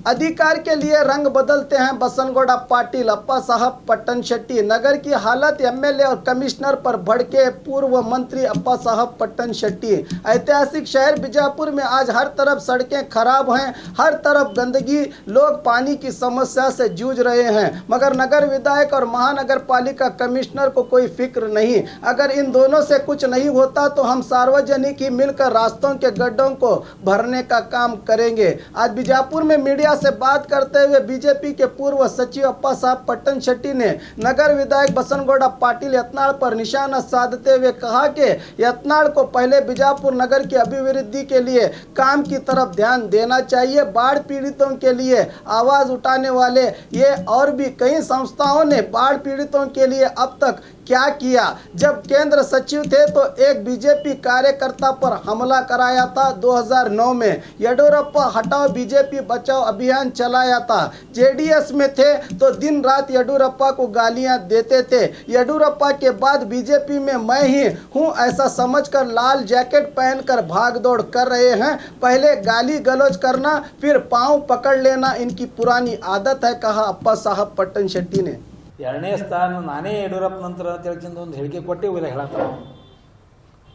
अधिकार के लिए रंग बदलते हैं बसनगौड़ा पाटिल। अप्पा साहब पट्टन शेट्टी। नगर की हालत एमएलए और कमिश्नर पर भड़के पूर्व मंत्री अप्पा साहब पट्टन शेट्टी। ऐतिहासिक शहर बीजापुर में आज हर तरफ सड़कें खराब हैं, हर तरफ गंदगी, लोग पानी की समस्या से जूझ रहे हैं, मगर नगर विधायक और महानगर पालिका कमिश्नर को कोई फिक्र नहीं। अगर इन दोनों से कुछ नहीं होता तो हम सार्वजनिक ही मिलकर रास्तों के गड्ढों को भरने का काम करेंगे। आज बीजापुर में मीडिया से बात करते हुए बीजेपी के पूर्व सचिव अप्पा साहब पट्टन शेट्टी ने नगर विधायक बसनगौड़ा पाटिल यत्नाड़ पर निशाना साधते हुए कहा कि यत्नाड़ को पहले बीजापुर नगर की अभिवृद्धि के लिए काम की तरफ ध्यान देना चाहिए। बाढ़ पीड़ितों के लिए आवाज उठाने वाले ये और भी कई संस्थाओं ने बाढ़ पीड़ितों के लिए अब तक क्या किया। जब केंद्र सचिव थे तो एक बीजेपी कार्यकर्ता पर हमला कराया था। 2009 में येडियुरप्पा हटाओ बीजेपी बचाओ अभियान चलाया था। जेडीएस में थे तो दिन रात येडियुरप्पा को गालियां देते थे। येडियुरप्पा के बाद बीजेपी में मैं ही हूं ऐसा समझकर लाल जैकेट पहनकर भागदौड़ कर रहे हैं। पहले गाली गलौज करना, फिर पांव पकड़ लेना इनकी पुरानी आदत है, कहा अप्पा साहब पट्टन शेट्टी ने। ಎರಡನೇ ಸ್ಥಾನ ನಾನೇ ಯಡಿಯೂರಪ್ಪ ನಂತರ ಅಂತ ಹೇಳ್ಕೊಂಡು ಒಂದು ಹೇಳಿಕೆ ಕೊಟ್ಟೆ ಇಲ್ಲ ಹೇಳತ್ತಾರ.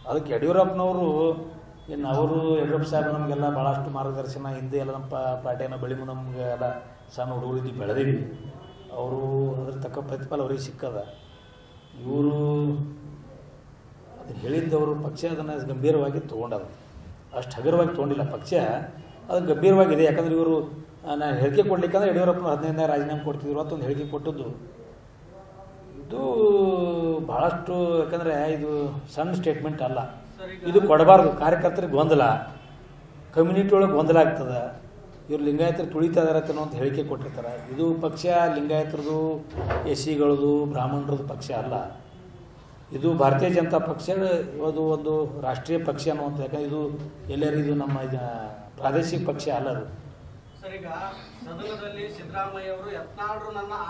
ಅದಕ್ಕೆ ಯಡಿಯೂರಪ್ಪನವರು ಇನ್ನು ಅವರು ಯಡಿಯೂರಪ್ಪ ಸಾಹೇಬ್ ನಮಗೆಲ್ಲ ಭಾಳಷ್ಟು ಮಾರ್ಗದರ್ಶನ ಹಿಂದೆ ಎಲ್ಲ ನಮ್ಮ ಪಾರ್ಟಿಯನ್ನು ಬೆಳಿ ನಮ್ಗೆ ಎಲ್ಲ ಸಣ್ಣ ಹುಡುಗರಿದ್ದು ಬೆಳೆದೀವಿ. ಅವರು ಅದ್ರ ತಕ್ಕ ಪ್ರತಿಫಲ ಅವ್ರಿಗೆ ಸಿಕ್ಕದ. ಇವರು ಅದನ್ನು ಹೇಳಿದ್ದವರು ಪಕ್ಷ ಅದನ್ನು ಗಂಭೀರವಾಗಿ ತೊಗೊಂಡದ. ಅಷ್ಟು ಹಗುರವಾಗಿ ತೊಗೊಂಡಿಲ್ಲ ಪಕ್ಷ, ಅದನ್ನು ಗಂಭೀರವಾಗಿದೆ. ಯಾಕಂದ್ರೆ ಇವರು ನಾನು ಹೇಳಿಕೆ ಕೊಡ್ಲಿಕ್ಕಂದ್ರೆ ಯಡಿಯೂರಪ್ಪನ 15ನೇ ರಾಜೀನಾಮೆ ಕೊಡ್ತಿದ್ರು ಅಂತ ಒಂದು ಹೇಳಿಕೆ ಕೊಟ್ಟದ್ದು ಇದು ಭಾಳಷ್ಟು. ಯಾಕಂದರೆ ಇದು ಸಣ್ಣ ಸ್ಟೇಟ್ಮೆಂಟ್ ಅಲ್ಲ, ಇದು ಕೊಡಬಾರ್ದು. ಕಾರ್ಯಕರ್ತರಿಗೆ ಗೊಂದಲ, ಕಮ್ಯುನಿಟಿ ಒಳಗೆ ಗೊಂದಲ ಆಗ್ತದೆ. ಇವ್ರು ಲಿಂಗಾಯತರು ತುಳಿತಾ ಇದಾರೆ ಅಂತ ಹೇಳಿಕೆ ಕೊಟ್ಟಿರ್ತಾರೆ. ಇದು ಪಕ್ಷ ಲಿಂಗಾಯತರದು, ಎಸ್ ಸಿಗಳದು, ಬ್ರಾಹ್ಮಣರದ್ದು ಪಕ್ಷ ಅಲ್ಲ. ಇದು ಭಾರತೀಯ ಜನತಾ ಪಕ್ಷ, ಅದು ಒಂದು ರಾಷ್ಟ್ರೀಯ ಪಕ್ಷ ಅನ್ನುವಂಥ. ಯಾಕಂದರೆ ಇದು ಎಲ್ಲರೂ ಇದು ನಮ್ಮ ಪ್ರಾದೇಶಿಕ ಪಕ್ಷ ಅಲ್ಲ. ಅದು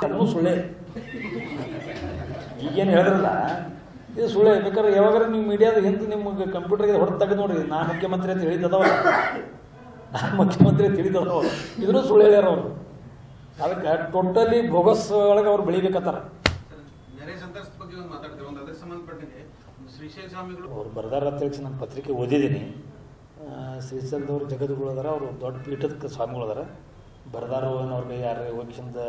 ಅದನ್ನು ಸುಳ್ಳೆ. ಈಗೇನು ಹೇಳಿದ್ರಲ್ಲ ಇದು ಸುಳ್ಳೆ. ಬೇಕಾದ್ರೆ ಯಾವಾಗ ನೀವು ಮೀಡಿಯಾದ ಹಿಂದೆ ನಿಮ್ಗೆ ಕಂಪ್ಯೂಟರ್ಗೆ ಹೊಡೆದು ತೆಗೆದು ನೋಡ್ರಿ, ನಾನು ಮುಖ್ಯಮಂತ್ರಿ ಅಂತ ಹೇಳಿದ್ದದವ, ನಾನು ಮುಖ್ಯಮಂತ್ರಿ ಅಂತ ಹೇಳಿದವರು ಇದನ್ನು ಸುಳ್ಳು ಹೇಳ್ಯಾರ ಅವರು. ಅದಕ್ಕೆ ಟೋಟಲಿ ಬೋಗಸ್ ಒಳಗೆ ಅವ್ರು ಬೆಳಿಬೇಕತ್ತಾರ. ಅವ್ರು ಬರ್ದಾರ ಅಂತ ಹೇಳಿ ನಾನು ಪತ್ರಿಕೆ ಓದಿದ್ದೀನಿ. ಶ್ರೀಶೈಲದವ್ರು ಜಗದ್ಗುರು ಅದಾರ, ಅವರು ದೊಡ್ಡ ಪೀಠದ ಸ್ವಾಮಿಗಳು ಅದಾರ. ಬರ್ದಾರು ಅವ್ರಿಗೆ ಯಾರು ಹೋಗಿಂದ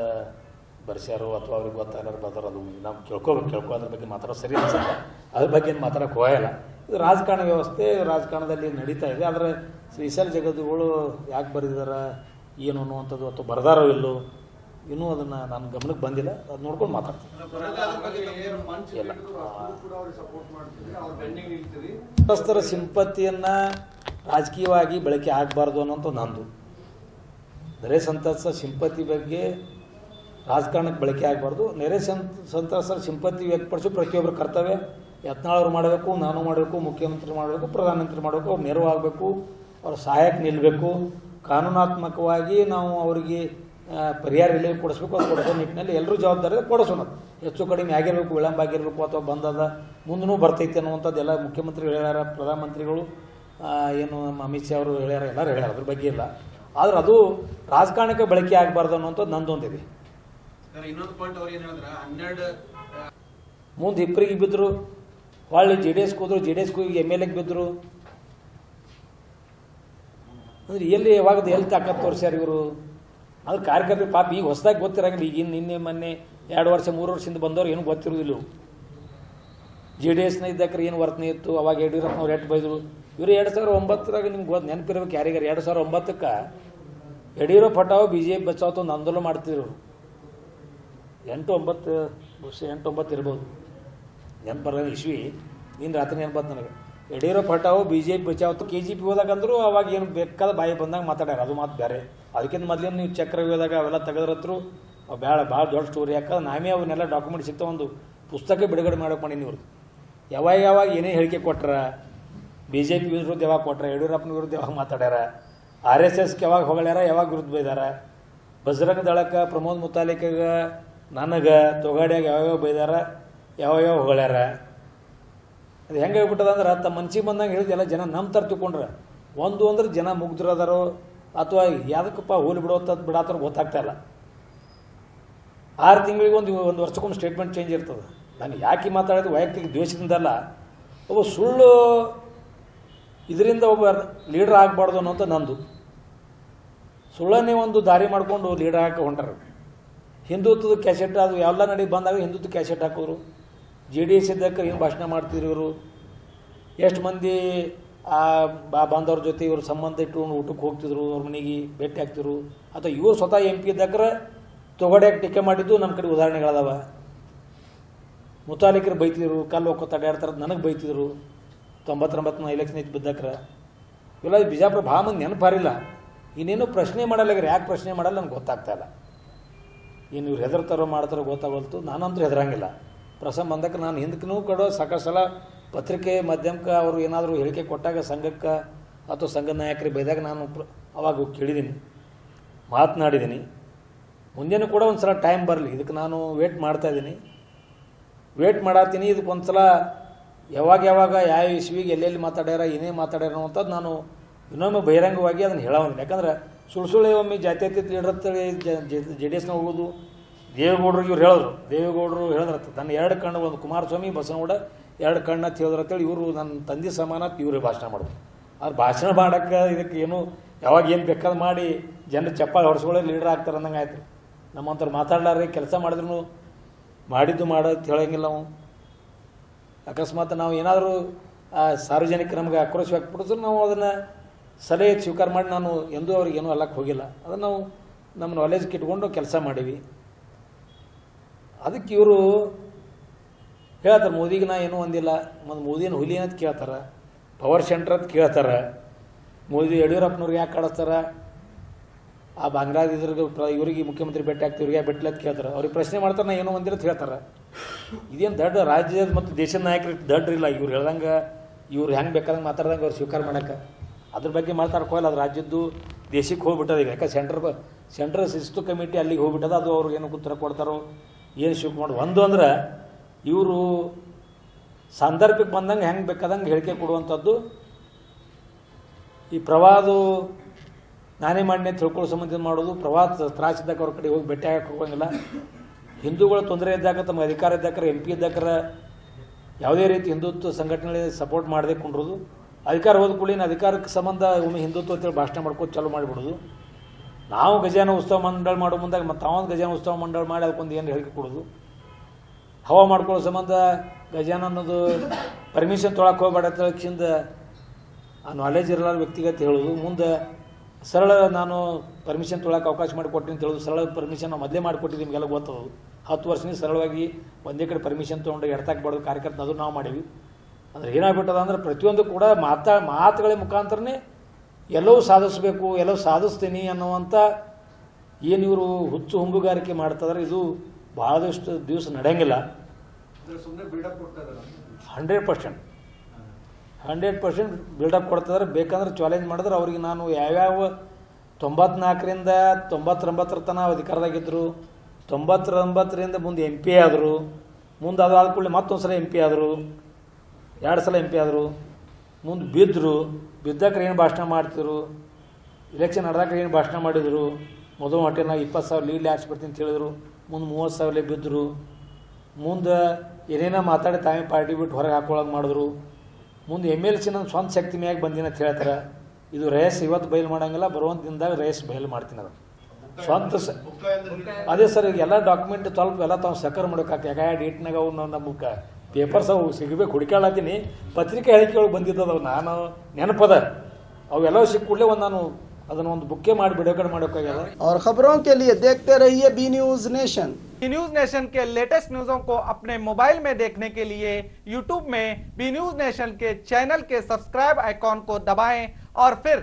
ಬರ್ಸ್ಯಾರೋ ಅಥವಾ ಅವ್ರಿಗೆ ಗೊತ್ತಾಗಲಾರ ಬರ್ದಾರ, ಅದು ನಾವು ಕೇಳ್ಕೊ ಅದ್ರ ಬಗ್ಗೆ ಮಾತಾಡೋದು ಸರಿ ಅನ್ಸುತ್ತೆ. ಅದ್ರ ಬಗ್ಗೆ ಏನು ಮಾತಾಡೋಕೆ ಹೋಗಲ್ಲ. ಇದು ರಾಜಕಾರಣ ವ್ಯವಸ್ಥೆ, ರಾಜಕಾರಣದಲ್ಲಿ ನಡೀತಾ ಇದೆ. ಆದರೆ ಶ್ರೀಶೈಲ ಜಗದ್ಗುರು ಯಾಕೆ ಬರೆದಿದಾರ ಏನು ಅನ್ನುವಂಥದ್ದು ಅಥವಾ ಬರ್ದಾರೋ ಇಲ್ಲೋ ಇನ್ನೂ ಅದನ್ನು ನನ್ನ ಗಮನಕ್ಕೆ ಬಂದಿಲ್ಲ. ಅದು ನೋಡ್ಕೊಂಡು ಮಾತಾಡ್ತೀನಿ. ಸಂತ್ರಸ್ತರ ಸಿಂಪತ್ತಿಯನ್ನು ರಾಜಕೀಯವಾಗಿ ಬಳಕೆ ಆಗಬಾರ್ದು ಅನ್ನೋಂಥ ನಂದು. ನೆರೆ ಸಂತ್ರಸ್ತರ ಸಿಂಪತ್ತಿ ಬಗ್ಗೆ ರಾಜಕಾರಣಕ್ಕೆ ಬಳಕೆ ಆಗಬಾರ್ದು. ನೆರೆ ಸಂತ್ರಸ್ತರ ಸಿಂಪತ್ತಿ ವ್ಯಕ್ತಪಡಿಸೋ ಪ್ರತಿಯೊಬ್ಬರ ಕರ್ತವ್ಯ. ಯತ್ನಾಳವ್ರು ಮಾಡಬೇಕು, ನಾನು ಮಾಡಬೇಕು, ಮುಖ್ಯಮಂತ್ರಿ ಮಾಡಬೇಕು, ಪ್ರಧಾನಮಂತ್ರಿ ಮಾಡಬೇಕು. ಅವ್ರು ನೆರವಾಗಬೇಕು, ಅವ್ರ ಸಹಾಯಕ್ಕೆ ನಿಲ್ಲಬೇಕು. ಕಾನೂನಾತ್ಮಕವಾಗಿ ನಾವು ಅವರಿಗೆ ಪರಿಹಾರ ಎಲ್ಲಿ ಕೊಡಿಸ್ಬೇಕು, ಅದು ಕೊಡಿಸೋ ನಿಟ್ಟಿನಲ್ಲಿ ಎಲ್ಲರೂ ಜವಾಬ್ದಾರಿ ಕೊಡಿಸೋಣ. ಹೆಚ್ಚು ಕಡಿಮೆ ಆಗಿರಬೇಕು, ವಿಳಂಬ ಆಗಿರಬೇಕು ಅಥವಾ ಬಂದದ ಮುಂದೂ ಬರ್ತೈತೆ ಅನ್ನುವಂಥದ್ದೆಲ್ಲ ಮುಖ್ಯಮಂತ್ರಿಗಳು ಹೇಳ್ಯಾರ, ಪ್ರಧಾನಮಂತ್ರಿಗಳು ಏನು ನಮ್ಮ ಅಮಿತ್ ಶಾ ಅವರು ಹೇಳ್ಯಾರ, ಎಲ್ಲರೂ ಹೇಳ್ಯಾರ. ಅದ್ರ ಬಗ್ಗೆ ಇಲ್ಲ. ಆದ್ರೆ ಅದು ರಾಜಕಾರಣಕ್ಕೆ ಬಳಕೆ ಆಗಬಾರ್ದು ಅನ್ನೋಂಥದ್ದು ನಂದೊಂದಿದೆ. ಮುಂದೆ ಇಬ್ಬರಿಗೆ ಬಿದ್ದರು, ಹೊಳ್ಳಿ JDSಗೆ ಹೋದ್ರು, JDSಗೆ ಹೋಗಿ MLAಗೆ ಬಿದ್ದರು. ಅಂದ್ರೆ ಎಲ್ಲಿ ಯಾವಾಗದು ಎಲ್ಲಿ ತಾಕತ್ತು ತೋರಿಸ್ಯಾರ ಇವರು. ಅದ್ರ ಕಾರ್ಯಕರ್ತರು ಪಾಪ ಈಗ ಹೊಸದಾಗಿ ಗೊತ್ತಿರಂಗಿಲ್ಲ. ಈಗ ನಿನ್ನೆ ಮೊನ್ನೆ 2 ವರ್ಷ 3 ವರ್ಷದಿಂದ ಬಂದವ್ರು ಏನೂ ಗೊತ್ತಿರೋದಿಲ್ಲ. JDSನ ಇದ್ದಕ್ರೆ ಏನು ವರ್ತನೆ ಇತ್ತು, ಅವಾಗ ಯಡಿಯೂರಪ್ಪನವ್ರು ಎಷ್ಟು ಬೈದರು. ಇವರು 2009ರಾಗ ನಿಮ್ಗೆ ನೆನಪಿರ್ಬೇಕು ಯಾರಿಗಾರು. 2009ಕ್ಕೆ ಯಡಿಯೂರಪ್ಪ ಹಟಾವ್ BJP ಬಚಾವ್ ಒಂದು ಆಂದೋಲನ ಮಾಡ್ತಿದ್ರು. 8-9 ಇರ್ಬೋದು, ನೆನಪರ ಇಸ್ವಿ. ನೀನು ರಾತ್ರಿ ನೆನಪತ್ತು ನನಗೆ. ಯಡಿಯೂರಪ್ಪ ಹಟಾವ್ BJP ಬಚಾವ್ KGP ಹೋದಾಗ ಅಂದರು. ಅವಾಗ ಏನು ಬೇಕಾದ ಬಾಯಿ ಬಂದಾಗ ಮಾತಾಡ್ಯಾರ, ಅದು ಮಾತು ಬೇರೆ. ಅದಕ್ಕಿಂತ ಮೊದಲೇನು ನೀವು ಚಕ್ರವ್ಯೂಹದಾಗ ಅವೆಲ್ಲ ತೆಗೆದ್ರತ್ರು ಭಾಳ ದೊಡ್ಡ ಸ್ಟೋರಿ. ಯಾಕಂದ್ರೆ ನಾವೇ ಅವನ್ನೆಲ್ಲ ಡಾಕ್ಯುಮೆಂಟ್ ಸಿಗ್ತಾ ಒಂದು ಪುಸ್ತಕ ಬಿಡುಗಡೆ ಮಾಡೋಕೆ ಮಾಡೀನಿ. ಇವ್ರದ್ದು ಯಾವಾಗ ಏನೇ ಹೇಳಿಕೆ ಕೊಟ್ರ, BJP ವಿರುದ್ಧ ಯಾವಾಗ ಕೊಟ್ರ, ಯಡಿಯೂರಪ್ಪನ ವಿರುದ್ಧ ಯಾವಾಗ ಮಾತಾಡ್ಯಾರ, RSSಗೆ ಯಾವಾಗ ಹೊಗಳ್ಯಾರ, ಯಾವಾಗ ವಿರುದ್ಧ ಬೈದಾರ, ಬಜರಂಗ ದಳಕ್ಕೆ, ಪ್ರಮೋದ್ ಮುತಾಲಿಕ್ಗೆ, ನನಗೆ, ತೊಗಾಡ್ಯಾಗ ಯಾವ್ಯಾವ ಬೈದಾರ, ಯಾವ್ಯಾವ ಹೊಗಳ್ಯಾರ. ಅದು ಹೆಂಗೆ ಆಗ್ಬಿಟ್ಟದ ಅಂದ್ರೆ ತಮ್ಮ ಮನ್ಸಿಗೆ ಬಂದಂಗೆ ಹೇಳಿದೆಲ್ಲ ಜನ ನಂಬ್ತಾರೆ ತಿಳ್ಕೊಂಡ್ರೆ. ಒಂದು ಅಂದ್ರೆ ಜನ ಮುಗ್ಧರದಾರೋ ಅಥವಾ ಯಾವುದಕ್ಕಪ್ಪ ಹೋಲಿ ಬಿಡೋತ್ತದ್ದು ಬಿಡಾತ್ರ ಗೊತ್ತಾಗ್ತಾ ಇಲ್ಲ. 6 ತಿಂಗಳಿಗೆ ಒಂದು ವರ್ಷಕ್ಕೊಮ್ಮೆ ಸ್ಟೇಟ್ಮೆಂಟ್ ಚೇಂಜ್ ಇರ್ತದೆ. ನಾನು ಯಾಕೆ ಮಾತಾಡೋದು ವೈಯಕ್ತಿಕ ದ್ವೇಷದಿಂದಲ್ಲ, ಒಬ್ಬ ಸುಳ್ಳು ಇದರಿಂದ ಒಬ್ಬ ಲೀಡರ್ ಆಗಬಾರ್ದು ಅನ್ನೋಂಥ ನಂದು. ಸುಳ್ಳನ್ನೇ ಒಂದು ದಾರಿ ಮಾಡಿಕೊಂಡು ಲೀಡರ್ ಹಾಕಿ ಹೊಂಟಾರ. ಹಿಂದುತ್ವದ ಕ್ಯಾಸೆಟ್ ಅದು ಎಲ್ಲ ನಡಿ ಬಂದಾಗ ಹಿಂದುತ್ವ ಕ್ಯಾಸೆಟ್ ಹಾಕಿದ್ರು. JDS ಇದ್ದಕ್ಕೆ ಏನು ಭಾಷಣ ಮಾಡ್ತಿದ್ರು ಇವರು, ಎಷ್ಟು ಮಂದಿ ಬಾಂಧವ್ರ ಜೊತೆ ಇವರು ಸಂಬಂಧ ಇಟ್ಟು ಊಟಕ್ಕೆ ಹೋಗ್ತಿದ್ರು, ಅವ್ರ ಮನೆಗೆ ಭೇಟಿ ಆಗ್ತಿದ್ರು. ಅಥವಾ ಇವರು ಸ್ವತಃ MP ಇದ್ದಕ್ರೆ ತೊಗಡ್ಯಾಕೆ ಟೀಕೆ ಮಾಡಿದ್ದು ನಮ್ಮ ಕಡೆ ಉದಾಹರಣೆಗಳದಾವ. ಮುತಾಲಿಕರು ಬೈತಿದ್ರು, ಕಲ್ಲು ಒಕ್ಕೊತ್ತ ಅಡ್ಯಾಡ್ತಾರದು ನನಗೆ ಬೈತಿದ್ರು. 99 ಎಲೆಕ್ಷನ್ ಇತ್ತು ಬಿದ್ದಕ್ರೆ ಇವೆಲ್ಲ ಬಿಜಾಪುರ ಭಾಳ ಮಂದಿ ನೆನಪಾರಿಲ್ಲ. ಇನ್ನೇನು ಪ್ರಶ್ನೆ ಮಾಡಲ್ಲ. ಯಾಕೆ ಪ್ರಶ್ನೆ ಮಾಡಲ್ಲ ನನಗೆ ಗೊತ್ತಾಗ್ತಾ ಇಲ್ಲ. ಏನು ಇವ್ರು ಹೆದರ್ತಾರೋ ಮಾಡ್ತಾರೋ ಗೊತ್ತಾಗಲ್ತು. ನಾನಂತೂ ಹೆದರಂಗಿಲ್ಲ. ಪ್ರಸಂಗ ಬಂದಕ್ಕೆ ನಾನು ಹಿಂದಕ್ಕೂ ಕಡೋ ಸಾಕಷ್ಟು ಸಲ ಪತ್ರಿಕೆ ಮಾಧ್ಯಮಕ್ಕೆ ಅವರು ಏನಾದರೂ ಹೇಳಿಕೆ ಕೊಟ್ಟಾಗ ಸಂಘಕ್ಕೆ ಅಥವಾ ಸಂಘದ ನಾಯಕರಿಗೆ ಬೈದಾಗ ನಾನು ಅವಾಗ ಕೇಳಿದ್ದೀನಿ, ಮಾತನಾಡಿದ್ದೀನಿ. ಮುಂಜಾನೆ ಕೂಡ ಒಂದು ಸಲ ಟೈಮ್ ಬರಲಿ, ಇದಕ್ಕೆ ನಾನು ವೇಟ್ ಮಾಡ್ತಾಯಿದ್ದೀನಿ, ವೇಟ್ ಮಾಡತ್ತೀನಿ. ಇದಕ್ಕೆ ಒಂದು ಸಲ ಯಾವಾಗ ಯಾವ ಇಸ್ವಿಗೆ ಎಲ್ಲೆಲ್ಲಿ ಮಾತಾಡ್ಯಾರ, ಏನೇ ಮಾತಾಡ್ಯಾರ ಅನ್ನೋಂಥದ್ದು ನಾನು ಇನ್ನೊಮ್ಮೆ ಬಹಿರಂಗವಾಗಿ ಅದನ್ನು ಹೇಳೋದಿಲ್ಲ. ಯಾಕಂದ್ರೆ ಸುಳ್ಳು ಒಮ್ಮೆ ಜಾತ್ಯತೀತ ಲೀಡರ್ ಅಂತೇಳಿ JDSನ ಹೋಗೋದು. ದೇವೇಗೌಡರು ಇವ್ರು ಹೇಳಿದ್ರು, ದೇವೇಗೌಡರು ಹೇಳಿದ್ರತ್ತ ನನ್ನ 2 ಕಣ್ಣು, ಒಂದು ಕುಮಾರಸ್ವಾಮಿ ಬಸವನಗೌಡ 2 ಕಣ್ಣು ಅಂತ ಹೇಳಿದ್ರಂತೇಳಿ ಇವರು ನನ್ನ ತಂದೆ ಸಮಾನ ಇವ್ರಿಗೆ ಭಾಷಣ ಮಾಡೋದು. ಅವ್ರು ಭಾಷಣ ಮಾಡೋಕ್ಕೆ ಇದಕ್ಕೆ ಏನು ಯಾವಾಗ ಏನು ಬೇಕಾದ್ರೆ ಮಾಡಿ ಜನರು ಚಪ್ಪಾಳೆ ಹೊಡೆಸ್ಕೊಳ್ಳೋ ಲೀಡರ್ ಆಗ್ತಾರೆ ಅಂದಂಗೆ ಆಯ್ತು. ನಮ್ಮಂಥವ್ರು ಮಾತಾಡ್ಲಾರ್ರಿ ಕೆಲಸ ಮಾಡಿದ್ರು ಮಾಡಿದ್ದು ಮಾಡೋದು ಹೇಳೋಂಗಿಲ್ಲ ನಾವು. ಅಕಸ್ಮಾತ್ ನಾವು ಏನಾದರೂ ಸಾರ್ವಜನಿಕ ನಮಗೆ ಆಕ್ರೋಶ ವ್ಯಕ್ತಪಡಿಸಿದ್ರು ನಾವು ಅದನ್ನು ಸಲಹೆ ಸ್ವೀಕಾರ ಮಾಡಿ ನಾನು ಎಂದೂ ಅವ್ರಿಗೇನೂ ಅಲ್ಲಕ್ಕೆ ಹೋಗಿಲ್ಲ. ಅದನ್ನು ನಾವು ನಮ್ಮ ನಾಲೆಜ್ಗೆ ಇಟ್ಕೊಂಡು ಕೆಲಸ ಮಾಡೀವಿ. ಅದಕ್ಕೆ ಇವರು ಹೇಳ್ತಾರೆ ಮೋದಿಗೆ ನಾ ಏನೂ ಒಂದಿಲ್ಲ, ಮತ್ತು ಮೋದಿನ ಹುಲಿ ಅಂತ ಕೇಳ್ತಾರೆ, ಪವರ್ ಸೆಂಟ್ರ್ ಅಂತ ಕೇಳ್ತಾರೆ. ಮೋದಿ ಯಡಿಯೂರಪ್ಪನವ್ರಿಗೆ ಯಾಕೆ ಕಾಡಿಸ್ತಾರೆ, ಆ ಬಾಂಗ್ಲಾದೇಶರಿಗೆ ಇವರಿಗೆ ಮುಖ್ಯಮಂತ್ರಿ ಭೇಟಿ ಆಗ್ತೀವಿ, ಇವ್ರಿಗೆ ಭೇಟಿ ಅಂತ ಕೇಳ್ತಾರೆ. ಅವ್ರಿಗೆ ಪ್ರಶ್ನೆ ಮಾಡ್ತಾರೆ, ನಾ ಏನೋ ಒಂದಿರ ಅಂತ ಹೇಳ್ತಾರೆ. ಇದೇನು ದೊಡ್ಡ ರಾಜ್ಯದ ಮತ್ತು ದೇಶದ ನಾಯಕರಿಗೆ ದಡ್ರಿಲ್ಲ. ಇವ್ರು ಹೇಳ್ದಂಗೆ ಇವ್ರು ಹೆಂಗೆ ಬೇಕಾದಂಗೆ ಮಾತಾಡ್ದಂಗೆ ಅವ್ರು ಸ್ವೀಕಾರ ಮಾಡೋಕ್ಕೆ ಅದ್ರ ಬಗ್ಗೆ ಮಾತಾಡ್ಕೋಲ್ಲ. ಅದು ರಾಜ್ಯದ್ದು ದೇಶಕ್ಕೆ ಹೋಗ್ಬಿಟ್ಟದ. ಈಗ ಯಾಕೆ ಸೆಂಟ್ರಲ್ ಶಿಸ್ತು ಕಮಿಟಿ ಅಲ್ಲಿಗೆ ಹೋಗ್ಬಿಟ್ಟದ. ಅದು ಅವ್ರಿಗೆ ಏನು ಉತ್ತರ ಕೊಡ್ತಾರೋ ಏನು ಶಿಫ್ಟ್ ಮಾಡಿ ಒಂದು ಅಂದ್ರೆ ಇವರು ಸಂದರ್ಭಕ್ಕೆ ಬಂದಂಗೆ ಹೆಂಗೆ ಬೇಕಾದಂಗೆ ಹೇಳಿಕೆ ಕೊಡುವಂಥದ್ದು. ಈ ಪ್ರವಾದ ನಾನೇ ಮಾಡಿ ತಿಳ್ಕೊಳ್ಳೋ ಸಂಬಂಧ ಮಾಡೋದು, ಪ್ರವಾದ ತ್ರಾಸಿದ್ದಾಗ ಅವ್ರ ಕಡೆ ಹೋಗಿ ಭೇಟಿ ಆಗಕ್ಕೆ ಹೋಗಂಗಿಲ್ಲ. ಹಿಂದೂಗಳ ತೊಂದರೆ ಇದ್ದಾಗ ತಮ್ಮ ಅಧಿಕಾರ ಇದ್ದಾಕರ MP ಇದ್ದಾಕರ ಯಾವುದೇ ರೀತಿ ಹಿಂದುತ್ವ ಸಂಘಟನೆ ಸಪೋರ್ಟ್ ಮಾಡದೆ ಕೊಂಡ್ರೋದು. ಅಧಿಕಾರ ಹೋದ ಕೂಡಲಿನ ಅಧಿಕಾರಕ್ಕೆ ಸಂಬಂಧ ಒಮ್ಮೆ ಹಿಂದುತ್ವ ಅಂತೇಳಿ ಭಾಷಣ ಮಾಡ್ಕೊಂಡು ಚಾಲೂ ಮಾಡಿಬಿಡೋದು. ನಾವು ಗಜಾನ ಉತ್ಸವ ಮಂಡಳ ಮಾಡೋ ಮುಂದಾಗ ಮತ್ತು ತಾವೊಂದು ಗಜಾನ ಉತ್ಸವ ಮಂಡಳ ಮಾಡಿ ಅದಕ್ಕೊಂದು ಏನು ಹೇಳಿಕೆ ಕೊಡೋದು. ಹವಾ ಮಾಡ್ಕೊಳ್ಳೋ ಸಂಬಂಧ ಗಜಾನ ಅನ್ನೋದು ಪರ್ಮಿಷನ್ ತೊಗೊಳಕ್ಕೆ ಹೋಗ್ಬೇಡ ತಕ್ಷಣ ಆ ನಾಲೆಜ್ ಇರಲಾರ ವ್ಯಕ್ತಿಗತ ಹೇಳೋದು. ಮುಂದೆ ಸರಳ ನಾನು ಪರ್ಮಿಷನ್ ತೊಗೊಳಕ್ಕೆ ಅವಕಾಶ ಮಾಡಿಕೊಟ್ಟಿನಿ ಅಂತ ಹೇಳೋದು. ಸರಳ ಪರ್ಮಿಷನ್ ನಾವು ಮೊದಲೇ ಮಾಡಿಕೊಟ್ಟಿದ್ದು ನಿಮಗೆಲ್ಲ ಗೊತ್ತದು. 10 ವರ್ಷದಿಂದ ಸರಳವಾಗಿ ಒಂದೇ ಕಡೆ ಪರ್ಮಿಷನ್ ತೊಗೊಂಡು ಎಡ್ತಾಕ್ಬಾರ್ದು ಕಾರ್ಯಕರ್ತ ಅದು ನಾವು ಮಾಡೀವಿ. ಅಂದರೆ ಏನಾಗ್ಬಿಟ್ಟದ ಅಂದ್ರೆ ಪ್ರತಿಯೊಂದು ಕೂಡ ಮಾತುಗಳ ಮುಖಾಂತರನೇ ಎಲ್ಲವೂ ಸಾಧಿಸಬೇಕು, ಎಲ್ಲವೂ ಸಾಧಿಸ್ತೀನಿ ಅನ್ನುವಂಥ ಏನು ಇವರು ಹುಚ್ಚು ಹುಂಬುಗಾರಿಕೆ ಮಾಡ್ತಿದ್ರೆ ಇದು ಭಾಳದಷ್ಟು ದಿವಸ ನಡೆಯಂಗಿಲ್ಲ. 100% ಬಿಲ್ಡಪ್ ಕೊಡ್ತಿದ್ದಾರೆ. ಬೇಕಂದ್ರೆ ಚಾಲೆಂಜ್ ಮಾಡಿದ್ರೆ ಅವ್ರಿಗೆ ನಾನು ಯಾವ್ಯಾವ 94ರಿಂದ 99 ತನಕ ಅಧಿಕಾರದಾಗಿದ್ದರು, 99ರಿಂದ ಮುಂದೆ MP ಆದರು, ಮುಂದೆ ಅದಾದ ಕೂಡಲೇ ಮತ್ತೊಂದು ಸಲ MP ಆದರು, 2 ಸಲ MP ಆದರು, ಮುಂದೆ ಬಿದ್ದಕ್ರೆ ಏನು ಭಾಷಣ ಮಾಡ್ತಿದ್ರು, ಇಲೆಕ್ಷನ್ ನಡೆದಾಕ್ರೆ ಏನು ಭಾಷಣ ಮಾಡಿದರು. ಮೊದಲು ಮಟ್ಟಿಗೆ ನಾವು 20,000 ಲೀಡ್ ಹಾಕ್ಸ್ಬಿಡ್ತೀನಿ ಅಂತ ಹೇಳಿದರು, ಮುಂದೆ 30,000 ಬಿದ್ದರು. ಮುಂದೆ ಏನೇನೋ ಮಾತಾಡಿ ತಾವೇ ಪಾರ್ಟಿ ಬಿಟ್ಟು ಹೊರಗೆ ಹಾಕೊಳ್ಳೋಕೆ ಮಾಡಿದ್ರು. ಮುಂದೆ MLC ನನ್ನ ಸ್ವಂತ ಶಕ್ತಿ ಮ್ಯಾಗ ಬಂದಿನ ಅಂತ ಹೇಳ್ತಾರೆ. ಇದು ರೇಸ್ ಇವತ್ತು ಬಯಲು ಮಾಡೋಂಗಿಲ್ಲ, ಬರುವಂಥ ದಿನದಾಗ ರೇಸ್ ಬಯಲು ಮಾಡ್ತೀನಿ. ಅದು ಸ್ವಂತ ಅದೇ ಸರ್. ಈಗ ಎಲ್ಲ ಡಾಕ್ಯುಮೆಂಟ್ ಸ್ವಲ್ಪ ಎಲ್ಲ ತಾವು ಸಕರ್ ಮಾಡೋಕ್ಕಾಗ್ತದೆ. ಯಾಕೆ ಡೇಟ್ನಾಗ ಅವು ನಮಗೆ ಪೇಪರ್ಸ್ ಅವು ಸಿಗಬೇಕು ಹುಡುಕಾಳತ್ತೀನಿ. ಪತ್ರಿಕೆ ಹೇಳಿಕೆಗಳು ಬಂದಿದ್ದವು ನಾನು ನೆನಪದ ಅವೆಲ್ಲ ಸಿಕ್ಕ ಕೂಡಲೇ ಒಂದು ನಾನು ಅದನ್ನು ಒಂದು ಬುಕ್ಕೆ ಮಾಡಿ ಬಿಡುಗಡೆ ಮಾಡೋಕ್ಕಾಗಲ್ಲ. और खबरों के लिए देखते रहिए B News Nation. B News Nation के लेटेस्ट न्यूज़ों को अपने मोबाइल में देखने के लिए यूट्यूब में बी न्यूज नेशन के चैनल के सब्सक्राइब आइकॉन को दबाएं और फिर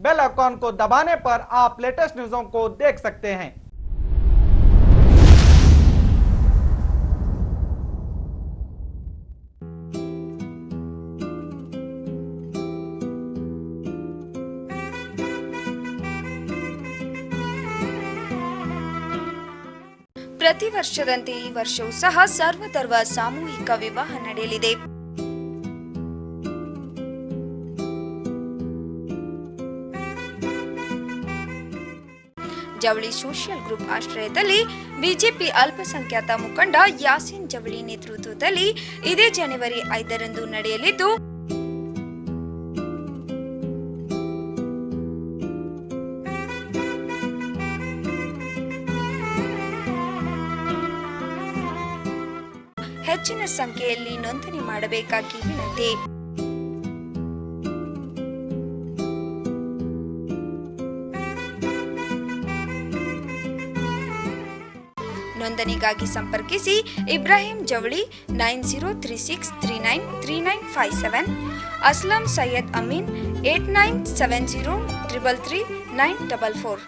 बेल आइकॉन को दबाने पर आप लेटेस्ट न्यूज़ों को देख सकते हैं। ಪ್ರತಿ ವರ್ಷದಂತೆ ಈ ವರ್ಷವೂ ಸಹ ಸರ್ವಧರ್ಮ ಸಾಮೂಹಿಕ ವಿವಾಹ ನಡೆಯಲಿದೆ. ಜವಳಿ ಸೋಷಿಯಲ್ ಗ್ರೂಪ್ ಆಶ್ರಯದಲ್ಲಿ ಬಿಜೆಪಿ ಅಲ್ಪಸಂಖ್ಯಾತ ಮುಖಂಡ ಯಾಸಿನ್ ಜವಳಿ ನೇತೃತ್ವದಲ್ಲಿ ಇದೇ ಜನವರಿ 5ರಂದು ನಡೆಯಲಿದ್ದು ಹೆಚ್ಚಿನ ಸಂಖ್ಯೆಯಲ್ಲಿ ನೋಂದಣಿ ಮಾಡಬೇಕಾಗಿ ವಿನಂತಿ. ನೋಂದಣಿಗಾಗಿ ಸಂಪರ್ಕಿಸಿ ಇಬ್ರಾಹಿಂ ಜವಳಿ 9036393957, ಅಸ್ಲಂ ಸೈಯದ್ ಅಮೀನ್ 8970333944.